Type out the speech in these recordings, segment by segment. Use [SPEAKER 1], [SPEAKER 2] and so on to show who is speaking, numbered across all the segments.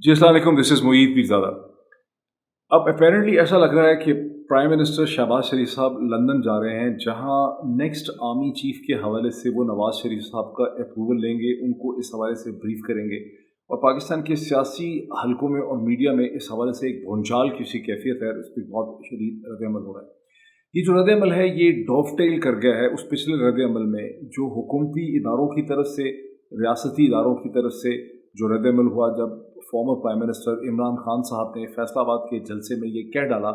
[SPEAKER 1] जी, अस्सलाम वालेकुम, this is Moeed Pirzada. अब अपेरेंटली ऐसा लग रहा है कि प्राइम मिनिस्टर शहबाज शरीफ साहब लंदन जा रहे हैं, जहां नेक्स्ट आर्मी चीफ के हवाले से वो नवाज़ शरीफ साहब का अप्रूवल लेंगे, उनको इस हवाले से ब्रीफ करेंगे। और पाकिस्तान के सियासी हलकों में और मीडिया में इस हवाले से एक भूंचाल की सी कैफियत है, इस पर बहुत शदीद रद्द-ए-अमल हो रहा है। ये जो रद्द-ए-अमल है, ये डॉवटेल कर गया है उस पिछले रद्द-ए-अमल में, जो हुकूमती इदारों की तरफ से, रियासती इदारों की तरफ से जो रद्द-ए-अमल हुआ, जब former prime minister Imran Khan साहब ने फैसलाबाद के जलसे में ये कह डाला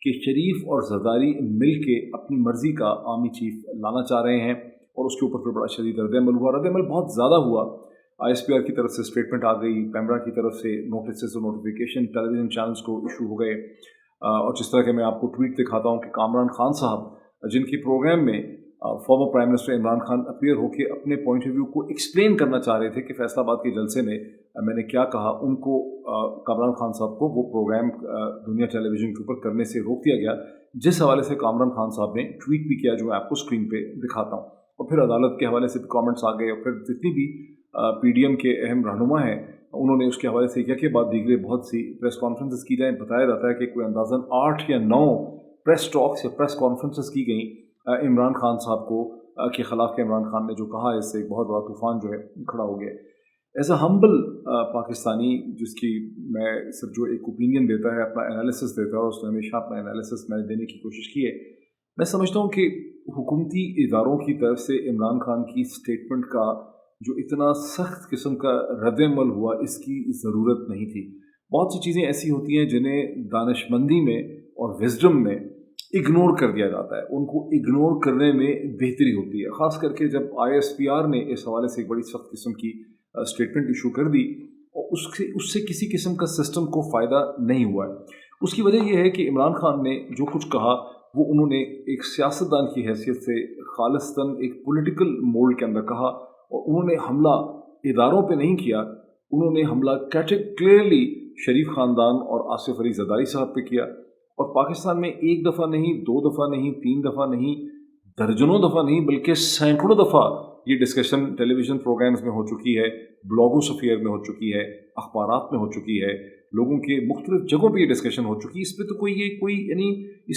[SPEAKER 1] कि शरीफ और जरदारी मिल के अपनी मर्ज़ी का आर्मी चीफ लाना चाह रहे हैं, और उसके ऊपर फिर बड़ा शदीद रद्द-ए-अमल हुआ। रद्द-ए-अमल बहुत ज़्यादा हुआ। ISPR की तरफ से स्टेटमेंट आ गई, पैमरा की तरफ से नोटिस और नोटिफिकेशन टेलीविज़न चैनल्स को इशू हो गए। और जिस तरह के मैं आपको ट्वीट दिखाता हूँ कि कामरान खान साहब, जिनकी प्रोग्राम में former prime minister Imran Khan appear होकर अपने पॉइंट ऑफ व्यू को एक्सप्लेन करना चाह रहे थे कि फैसलाबाद के जलसे में मैंने क्या कहा, उनको कामरान खान साहब को वो प्रोग्राम दुनिया टेलीविज़न के ऊपर करने से रोक दिया गया, जिस हवाले से कामरान खान साहब ने ट्वीट भी किया, जो मैं आपको स्क्रीन पे दिखाता हूँ। और फिर अदालत के हवाले से भी कमेंट्स आ गए, और फिर जितनी भी PDM के अहम रहनुमा हैं, उन्होंने उसके हवाले से यके बाद दीगरे बहुत सी प्रेस कॉन्फ्रेंसेस की जाए। बताया जाता है कि कोई अंदाज़न 8 या 9 प्रेस टॉक्स या प्रेस कॉन्फ्रेंसेस की गई इमरान खान साहब को के ख़िलाफ़, के इमरान खान ने जो कहा, इससे एक बहुत बड़ा तूफ़ान जो है खड़ा हो गया। एज अ हम्बल पाकिस्तानी, जिसकी मैं सिर्फ जो एक ओपिनियन देता है, अपना एनालिसिस देता है, और उसने हमेशा अपना एनालिसिस मैंने देने की कोशिश की है, मैं समझता हूँ कि हुकूमती इदारों की तरफ से इमरान खान की स्टेटमेंट का जो इतना सख्त किस्म का रद्द-ए-अमल हुआ, इसकी ज़रूरत नहीं थी। बहुत सी चीज़ें ऐसी होती हैं जिन्हें दानिशमंदी में और विज़डम में इग्नोर कर दिया जाता है, उनको इग्नोर करने में बेहतरी होती है। ख़ास करके जब ISPR ने इस हवाले से एक बड़ी सख्त किस्म की स्टेटमेंट इशू कर दी, और उससे किसी किस्म का सिस्टम को फ़ायदा नहीं हुआ है। उसकी वजह यह है कि इमरान खान ने जो कुछ कहा, वो उन्होंने एक सियासतदान की हैसियत से खालिस्तन एक पॉलिटिकल मोल्ड के अंदर कहा, और उन्होंने हमला इदारों पे नहीं किया, उन्होंने हमला क्लियरली शरीफ ख़ानदान और आसिफ अली जरदारी साहब पे किया। और पाकिस्तान में एक दफ़ा नहीं, 2 दफ़ा नहीं, 3 दफ़ा नहीं, दर्जनों दफ़ा नहीं, बल्कि सैकड़ों दफ़ा ये डिस्कशन टेलीविज़न प्रोग्राम्स में हो चुकी है, ब्लॉगोस्फीयर में हो चुकी है, अखबारात में हो चुकी है, लोगों के मुख्तलिफ जगहों पे ये डिस्कशन हो चुकी है। इस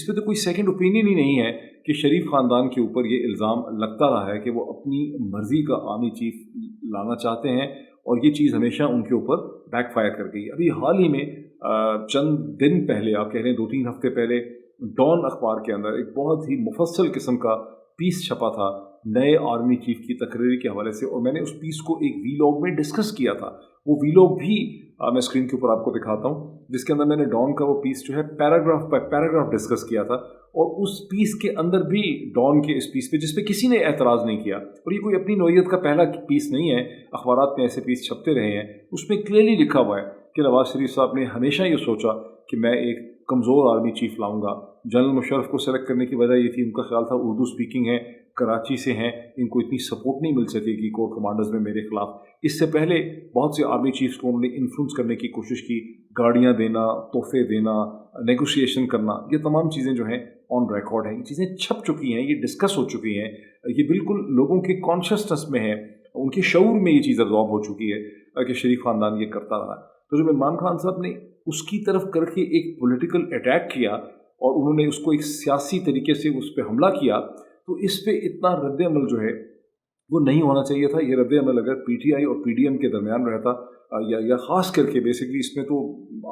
[SPEAKER 1] पर तो कोई सेकंड ओपिनियन ही नहीं है कि शरीफ ख़ानदान के ऊपर ये इल्ज़ाम लगता रहा है कि वो अपनी मर्ज़ी का आर्मी चीफ लाना चाहते हैं, और ये चीज़ हमेशा उनके ऊपर बैकफायर कर गई। अभी हाल ही में चंद दिन पहले, आप कह रहे हैं 2-3 हफ्ते पहले, डॉन अखबार के अंदर एक बहुत ही मुफस्सल किस्म का पीस छपा था नए आर्मी चीफ की तकरीर के हवाले से, और मैंने उस पीस को एक वीलॉग में डिस्कस किया था। वो वीलॉग भी मैं स्क्रीन के ऊपर आपको दिखाता हूँ, जिसके अंदर मैंने डॉन का वो पीस जो है पैराग्राफ बाय पैराग्राफ डिस्कस किया था। और उस पीस के अंदर भी डॉन के इस पीस पे, जिस पे किसी ने एतराज़ नहीं किया, और ये कोई अपनी नौइयत का पहला पीस नहीं है, अखबारात में ऐसे पीस छपते रहे हैं, उसमें क्लियरली लिखा हुआ है कि नवाज़ शरीफ साहब ने हमेशा ये सोचा कि मैं एक कमज़ोर आर्मी चीफ लाऊंगा। जनरल मुशर्रफ को सेलेक्ट करने की वजह ये थी, उनका ख्याल था उर्दू स्पीकिंग है, कराची से हैं, इनको इतनी सपोर्ट नहीं मिल सकेगी कोर कमांडर्स में मेरे खिलाफ। इससे पहले बहुत से आर्मी चीफ्स को उन्होंने इन्फ्लुएंस करने की कोशिश की, गाड़ियाँ देना, तोहफे देना, नेगोशिएशन करना, ये तमाम चीज़ें जो हैं ऑन रिकॉर्ड हैं, ये चीज़ें छप चुकी हैं, ये डिस्कस हो चुकी हैं, ये बिल्कुल लोगों के कॉन्शियसनेस में है, उनके शऊर में ये चीज़ अब्जॉर्ब हो चुकी है कि शरीफ ख़ानदान ये करता रहा। तो जब इमरान खान साहब ने उसकी तरफ करके एक पॉलिटिकल अटैक किया, और उन्होंने उसको एक सियासी तरीके से उस पर हमला किया, तो इस पे इतना रद्द-ए-अमल जो है वो नहीं होना चाहिए था। ये रद्द-ए-अमल अगर PTI और PDM के दरमियान रहता, या ख़ास करके बेसिकली इसमें तो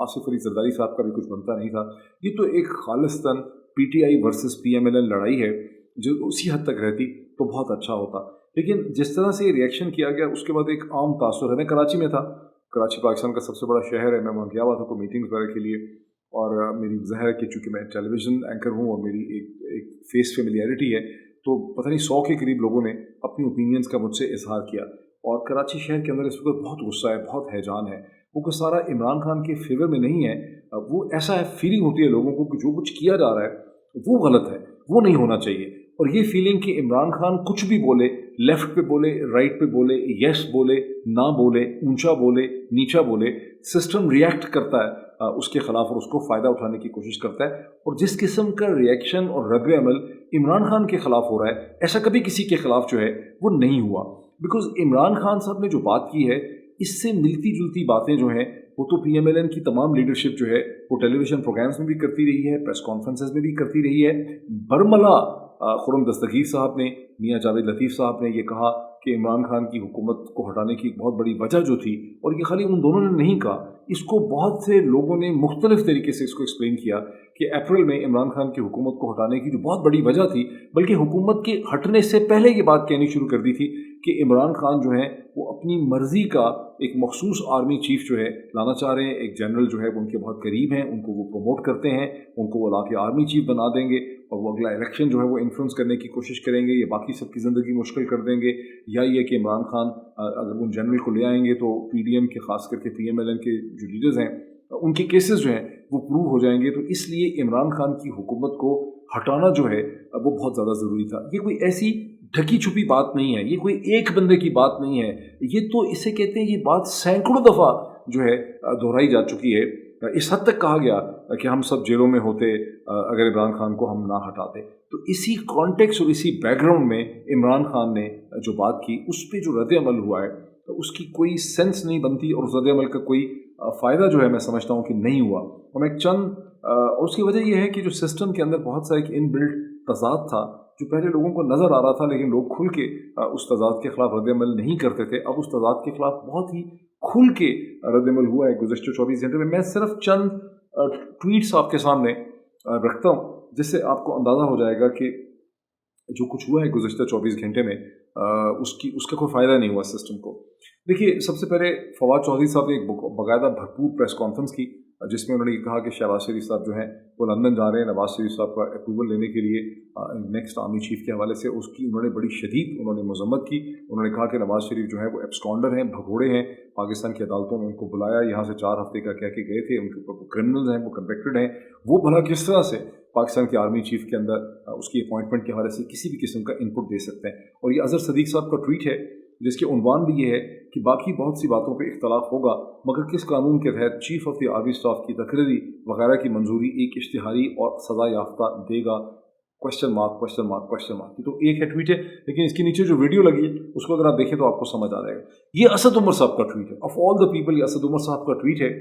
[SPEAKER 1] आसिफ अली जरदारी साहब का भी कुछ बनता नहीं था। ये तो एक खालिस्तान PTI वर्सेस PMLN लड़ाई है, जो उसी हद तक रहती तो बहुत अच्छा होता। लेकिन जिस तरह से रिएक्शन किया गया, उसके बाद एक आम तासुर है। मैं कराची में था, कराची पाकिस्तान का सबसे बड़ा शहर है, मैं वहाँ गया हुआ था कोई मीटिंग्स वगैरह के लिए, और मेरी ज़हर है कि चूँकि मैं टेलीविज़न एंकर हूँ और मेरी एक फेस फेमिलियरिटी है, तो पता नहीं 100 के करीब लोगों ने अपनी ओपिनियंस का मुझसे इजहार किया। और कराची शहर के अंदर इस वक्त बहुत गुस्सा है, बहुत हैजान है। वो कुछ सारा इमरान खान के फेवर में नहीं है, वो ऐसा है फीलिंग होती है लोगों को कि जो कुछ किया जा रहा है वो गलत है, वो नहीं होना चाहिए। और ये फीलिंग कि इमरान खान कुछ भी बोले, लेफ़्ट पे बोले, राइट पे बोले, यस बोले, ना बोले, ऊंचा बोले, नीचा बोले, सिस्टम रिएक्ट करता है उसके ख़िलाफ़, और उसको फ़ायदा उठाने की कोशिश करता है। और जिस किस्म का रिएक्शन और रद्द-ए-अमल इमरान खान के ख़िलाफ़ हो रहा है, ऐसा कभी किसी के ख़िलाफ़ जो है वो नहीं हुआ। बिकॉज़ इमरान खान साहब ने जो बात की है, اس سے ملتی جلتی باتیں جو ہیں وہ تو پی ایم ایل این کی تمام لیڈرشپ جو ہے وہ ٹیلی ویژن پروگرامز میں بھی کرتی رہی ہے، پریس کانفرنسز میں بھی کرتی رہی ہے۔ برملا خرم دستگیر صاحب نے، میاں جاوید لطیف صاحب نے یہ کہا کہ عمران خان کی حکومت کو ہٹانے کی بہت بڑی وجہ جو تھی، اور یہ خالی ان دونوں نے نہیں کہا، اس کو بہت سے لوگوں نے مختلف طریقے سے اس کو ایکسپلین کیا کہ اپریل میں عمران خان کی حکومت کو ہٹانے کی جو بہت بڑی وجہ تھی، بلکہ حکومت کے ہٹنے سے پہلے یہ بات کہنی شروع کر دی تھی کہ عمران خان جو ہیں وہ اپنی مرضی کا ایک مخصوص آرمی چیف جو ہے لانا چاہ رہے ہیں، ایک جنرل جو ہے وہ ان کے بہت قریب ہیں، ان کو وہ پروموٹ کرتے ہیں، ان کو وہ لا کے آرمی چیف بنا دیں گے، اور وہ اگلا الیکشن جو ہے وہ انفلوئنس کرنے کی کوشش کریں گے، یا باقی سب کی زندگی مشکل کر دیں گے، یا یہ کہ عمران خان اگر ان جنرل کو لے آئیں گے تو پی ڈی ایم کے، خاص کر کے پی ایم ایل این کے جو لیڈرز ہیں ان کے کیسز جو ہیں وہ پروو ہو جائیں گے، تو اس لیے عمران خان کی حکومت کو ہٹانا جو ہے وہ بہت زیادہ ضروری تھا۔ یہ کوئی ایسی ڈھکی چھپی بات نہیں ہے، یہ کوئی ایک بندے کی بات نہیں ہے، یہ تو اسے کہتے ہیں یہ بات سینکڑوں دفعہ جو ہے دہرائی جا چکی ہے۔ اس حد تک کہا گیا کہ ہم سب جیلوں میں ہوتے اگر عمران خان کو ہم نہ ہٹاتے۔ تو اسی کانٹیکس اور اسی بیک گراؤنڈ میں عمران خان نے جو بات کی، اس پہ جو رد عمل ہوا ہے اس کی کوئی سینس نہیں بنتی، اور اس رد عمل کا کوئی فائدہ جو ہے میں سمجھتا ہوں کہ نہیں ہوا۔ اور میں اور اس کی وجہ یہ ہے کہ جو سسٹم کے اندر بہت سا ایک ان بلڈ تضاد تھا جو پہلے لوگوں کو نظر آ رہا تھا، لیکن لوگ کھل کے اس تضاد کے خلاف رد عمل نہیں کرتے تھے۔ اب اس تضاد کے خلاف بہت ہی کھل کے رد عمل ہوا ہے گزشتہ 24 گھنٹے میں۔ میں صرف چند ٹویٹس آپ کے سامنے رکھتا ہوں جس سے آپ کو اندازہ ہو جائے گا کہ جو کچھ ہوا ہے گزشتہ 24 گھنٹے میں اس کا کوئی فائدہ نہیں ہوا سسٹم کو۔ دیکھیے، سب سے پہلے فواد چودھری صاحب نے ایک باقاعدہ بھرپور پریس کانفرنس کی جس میں انہوں نے یہ کہا کہ شہباز شریف صاحب جو ہیں وہ لندن جا رہے ہیں نواز شریف صاحب کا اپروول لینے کے لیے نیکسٹ آرمی چیف کے حوالے سے۔ اس کی انہوں نے بڑی شدید مذمت کی۔ انہوں نے کہا کہ نواز شریف جو ہے وہ ایبسکانڈر ہیں، بھگوڑے ہیں، پاکستان کی عدالتوں نے ان کو بلایا، یہاں سے 4 ہفتے کا کہہ کے گئے تھے، ان کے اوپر کرمنلز ہیں، وہ کنوکٹڈ ہیں، وہ بھلا کس طرح سے پاکستان کے آرمی چیف کے اندر اس کی اپوائنٹمنٹ کے حوالے سے کسی بھی قسم کا انپٹ دے سکتے ہیں۔ اور یہ اظہر صدیق صاحب کا ٹویٹ ہے جس کے عنوان بھی یہ ہے کہ باقی بہت سی باتوں پہ اختلاف ہوگا، مگر کس قانون کے تحت chief of the army staff کی تقرری وغیرہ کی منظوری ایک اشتہاری اور سزا یافتہ دے گا؟ Question mark question mark question mark. یہ تو ایک ہے ٹویٹ ہے، لیکن اس کے نیچے جو ویڈیو لگی ہے اس کو اگر آپ دیکھیں تو آپ کو سمجھ آ جائے گا۔ یہ اسد عمر صاحب کا ٹویٹ ہے، آف آل دا پیپل یہ اسد عمر صاحب کا ٹویٹ ہے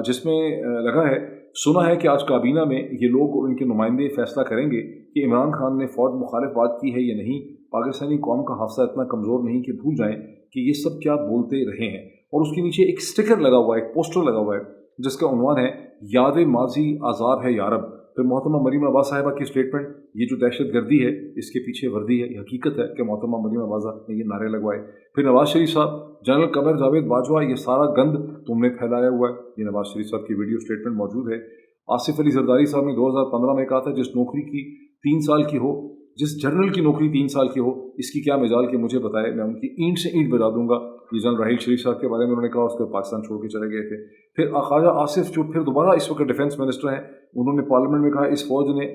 [SPEAKER 1] جس میں لگا ہے، سنا ہے کہ آج کابینہ میں یہ لوگ اور ان کے نمائندے فیصلہ کریں گے کہ عمران خان نے فوج مخالف بات کی ہے یا نہیں۔ پاکستانی قوم کا حافظہ اتنا کمزور نہیں کہ بھول جائیں کہ یہ سب کیا بولتے رہے ہیں۔ اور اس کے نیچے ایک سٹیکر لگا ہوا ہے، ایک پوسٹر لگا ہوا ہے جس کا عنوان ہے یاد ماضی عذاب ہے یارب۔ پھر محترمہ مریم نواز صاحبہ کی اسٹیٹمنٹ، یہ جو دہشت گردی ہے اس کے پیچھے وردی ہے، یہ حقیقت ہے کہ محترمہ مریم نواز نے یہ نعرے لگوائے۔ پھر نواز شریف صاحب، جنرل قمر جاوید باجوہ، یہ سارا گند تم نے پھیلایا ہوا ہے۔ یہ نواز شریف صاحب کی ویڈیو اسٹیٹمنٹ موجود ہے۔ آصف علی زرداری صاحب نے 2015 میں کہا تھا جس نوکری کی 3 سال کی ہو، جس جنرل کی نوکری 3 سال کی ہو، اس کی کیا مجال کہ مجھے بتائے، میں ان کی اینٹ سے اینٹ بجا دوں گا۔ یہ جنرل راحیل شریف صاحب کے بارے میں انہوں نے کہا، اس کے پاکستان چھوڑ کے چلے گئے تھے۔ پھر خواجہ آصف جو پھر دوبارہ اس وقت ڈیفینس منسٹر ہیں، انہوں نے پارلیمنٹ میں کہا اس فوج نے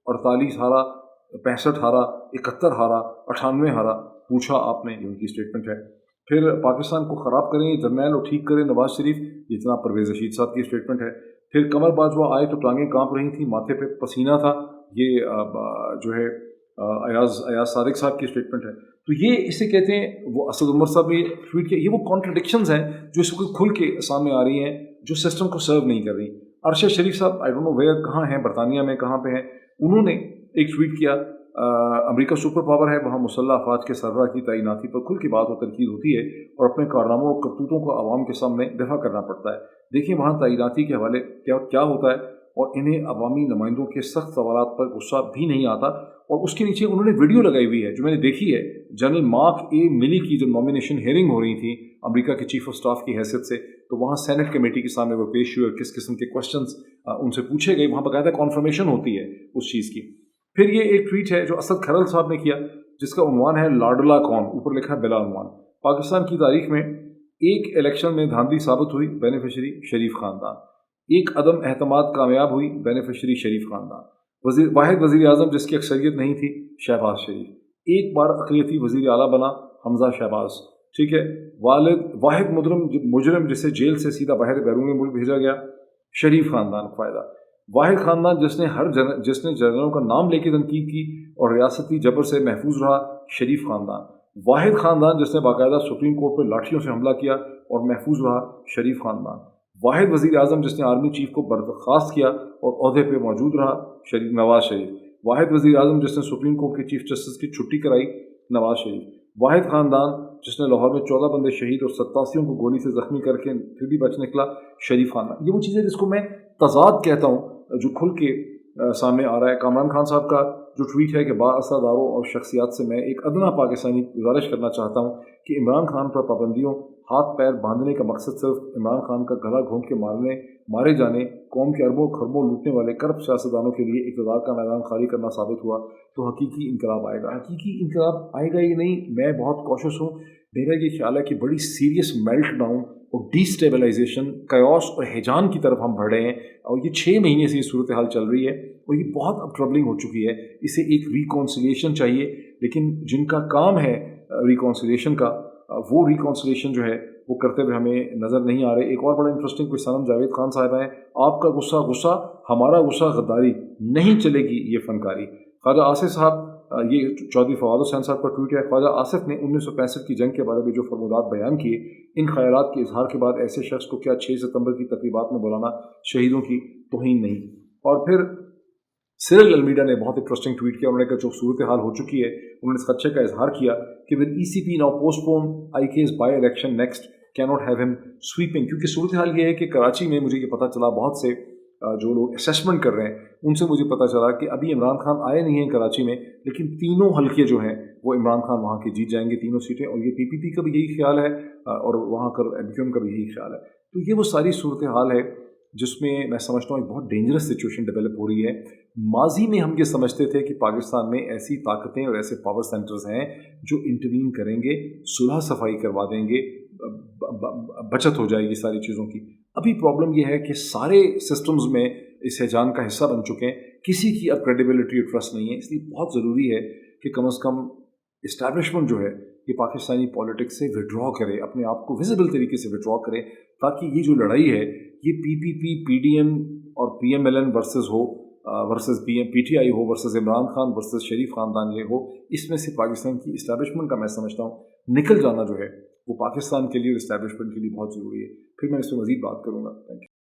[SPEAKER 1] 48 ہارا، 65 ہارا، 71 ہارا، 98 ہارا۔ پوچھا آپ نے، یہ ان کی اسٹیٹمنٹ ہے۔ پھر پاکستان کو خراب کریں جرنیل اور ٹھیک کریں نواز شریف، یہ جناب پرویز رشید صاحب کی اسٹیٹمنٹ ہے۔ پھر قمر باجوہ آئے تو ٹانگیں کانپ رہی تھیں، ماتھے پہ پسینہ تھا، یہ جو ہے ایاز صادق صاحب کی اسٹیٹمنٹ ہے۔ تو یہ اسے کہتے ہیں، وہ اسد عمر صاحب نے ٹویٹ کیا، یہ وہ کانٹرڈکشنز ہیں جو اس وقت کھل کے سامنے آ رہی ہیں، جو سسٹم کو سرو نہیں کر رہی۔ ارشد شریف صاحب آئی ڈونٹ نو ویئر، کہاں ہیں، برطانیہ میں کہاں پہ ہیں، انہوں نے ایک ٹویٹ کیا، امریکہ سپر پاور ہے، وہاں مسلح افواج کے سربراہ کی تعیناتی پر کھل کی بات و تنقید ہوتی ہے اور اپنے کارناموں اور کرتوتوں کو عوام کے سامنے دفاع کرنا پڑتا ہے۔ دیکھیں وہاں تعیناتی کے حوالے کیا ہوتا ہے، اور انہیں عوامی نمائندوں کے سخت سوالات پر غصہ بھی نہیں آتا۔ اور اس کے نیچے انہوں نے ویڈیو لگائی ہوئی ہے جو میں نے دیکھی ہے، جنرل مارک اے ملی کی جو نامینیشن ہیئرنگ ہو رہی تھی امریکہ کے چیف آف اسٹاف کی حیثیت سے، تو وہاں سینٹ کمیٹی کے سامنے وہ پیش ہوئے اور کس قسم کے کوشچنز ان سے پوچھے گئے، وہاں باقاعدہ کانفرمیشن ہوتی ہے اس چیز کی۔ پھر یہ ایک ٹویٹ ہے جو اسد کھرل صاحب نے کیا جس کا عنوان ہے لاڈلا کون، اوپر لکھا بلا عنوان۔ پاکستان کی تاریخ میں ایک الیکشن میں دھاندلی ثابت ہوئی، بینیفیشری شریف خاندان۔ ایک عدم اعتماد کامیاب ہوئی، بینیفیشری شریف خاندان۔ واحد وزیر اعظم جس کی اکثریت نہیں تھی، شہباز شریف۔ ایک بار اقلیتی وزیر اعلیٰ بنا، حمزہ شہباز، ٹھیک ہے۔ واحد مجرم جسے جیل سے سیدھا باہر بیرون ملک بھیجا گیا، شریف خاندان کو فائدہ۔ واحد خاندان جس نے جنرلوں کا نام لے کے تنقید کی اور ریاستی جبر سے محفوظ رہا، شریف خاندان۔ واحد خاندان جس نے باقاعدہ سپریم کورٹ پر لاٹھیوں سے حملہ کیا और महफूज रहा शरीफ ख़ानदान। वाहिद वज़ीर आज़म जिसने आर्मी चीफ को बर्खास्त किया और ओहदे पे मौजूद रहा नवाज़ शरीफ। वाहिद वज़ीर आज़म जिसने सुप्रीम कोर्ट के चीफ जस्टिस की छुट्टी कराई नवाज़ शरीफ। वाहिद ख़ानदान जिसने लाहौर में 14 बंदे शहीद और 87 को गोली से ज़ख्मी करके फिर भी बच निकला शरीफ ख़ानदान। ये वो चीज़ें जिसको मैं तज़ाद कहता हूँ जो खुल के सामने आ रहा है। कामरान खान साहब का जो ट्वीट है कि बाअसदारों और शख्सियात से मैं एक अदना पाकिस्तानी गुजारिश करना चाहता हूँ कि इमरान खान पर पाबंदियों हाथ पैर बांधने का मकसद सिर्फ इमरान खान का गला घोंट के मारे जाने कौम के अरबों खरबों लूटने वाले करप्ट सियासतदानों के लिए इक़्तिदार का मैदान खाली करना साबित हुआ तो हकीकी इनकलाब आएगा। हकीकी इनकलाब आएगा ही नहीं, मैं बहुत कॉशियस हूँ। मेरा ये ख्याल है कि बड़ी सीरियस मेल्ट डाउन और डिस्टेबलाइजेशन कयास और हिजान की तरफ हम बढ़ रहे हैं और ये 6 महीने से ये सूरत हाल चल रही है और ये बहुत अब ट्रबलिंग हो चुकी है। इसे एक रिकॉन्सिलिएशन चाहिए, लेकिन जिनका काम है रिकॉन्सिलिएशन का वो रिकॉन्सिलिएशन जो है वो करते हुए हमें नज़र नहीं आ रहे। एक और बड़ा इंटरेस्टिंग कोई सनम जावेद खान साहब हैं, आपका गुस्सा गुस्सा हमारा गुस्सा गद्दारी, नहीं चलेगी ये फनकारी। ख्वाजा आसिफ साहब, ये चौधरी फवाद हुसैन साहब का ट्वीट है। ख्वाजा आसिफ ने 1965 की जंग के बारे में जो फरमात बयान किए, इन ख्यालात के इजहार के बाद ऐसे शख्स को क्या 6 सितंबर की तकरीबात में बुलाना शहीदों की तौहीन नहीं। और फिर सिरिल अल्मीडा ने बहुत इंटरेस्टिंग ट्वीट किया। उन्होंने कहा जो सूरत हाल हो चुकी है, उन्होंने इस खदशे का इजहार किया कि with ECP now postpone IK's by election next can not have him sweeping. क्योंकि सूरत हाल ये है कि कराची में मुझे ये पता चला, बहुत से जो लोग असेसमेंट कर रहे हैं उनसे मुझे पता चला कि अभी इमरान खान आए नहीं हैं कराची में, लेकिन तीनों हल्के जो हैं वो इमरान खान वहाँ के जीत जाएंगे, तीनों सीटें। और ये PPP का भी यही ख्याल है और वहाँ का MQM का भी यही ख्याल है। तो ये वो सारी सूरत हाल है जिसमें मैं समझता हूँ एक बहुत डेंजरस सिचुएशन डेवलप हो रही है। माजी में हम ये समझते थे कि पाकिस्तान में ऐसी ताकतें और ऐसे पावर सेंटर्स हैं जो इंटरवीन करेंगे, सुलह सफाई करवा देंगे, बचत हो जाएगी सारी चीज़ों की। अभी प्रॉब्लम ये है कि सारे सिस्टम्स में इस हिजान का हिस्सा बन चुके हैं, किसी की अब क्रेडिबिलिटी और ट्रस्ट नहीं है। इसलिए बहुत ज़रूरी है कि कम से कम इस्टेब्लिशमेंट जो है ये पाकिस्तानी पॉलिटिक्स से विड्रॉ करे, अपने आप को विजिबल तरीके से विड्रॉ करे, ताकि ये जो लड़ाई है ये PPP PDM और PMLN वर्सेस PTI हो वर्सेस इमरान खान वर्सेस शरीफ ख़ानदान ये हो, इसमें से पाकिस्तान की इस्टेब्लिशमेंट का मैं समझता हूँ निकल जाना जो है वो पाकिस्तान के लिए और इस्टेब्लिशमेंट के लिए बहुत ज़रूरी है। फिर मैं इस पर मज़ीद बात करूँगा। Thank you.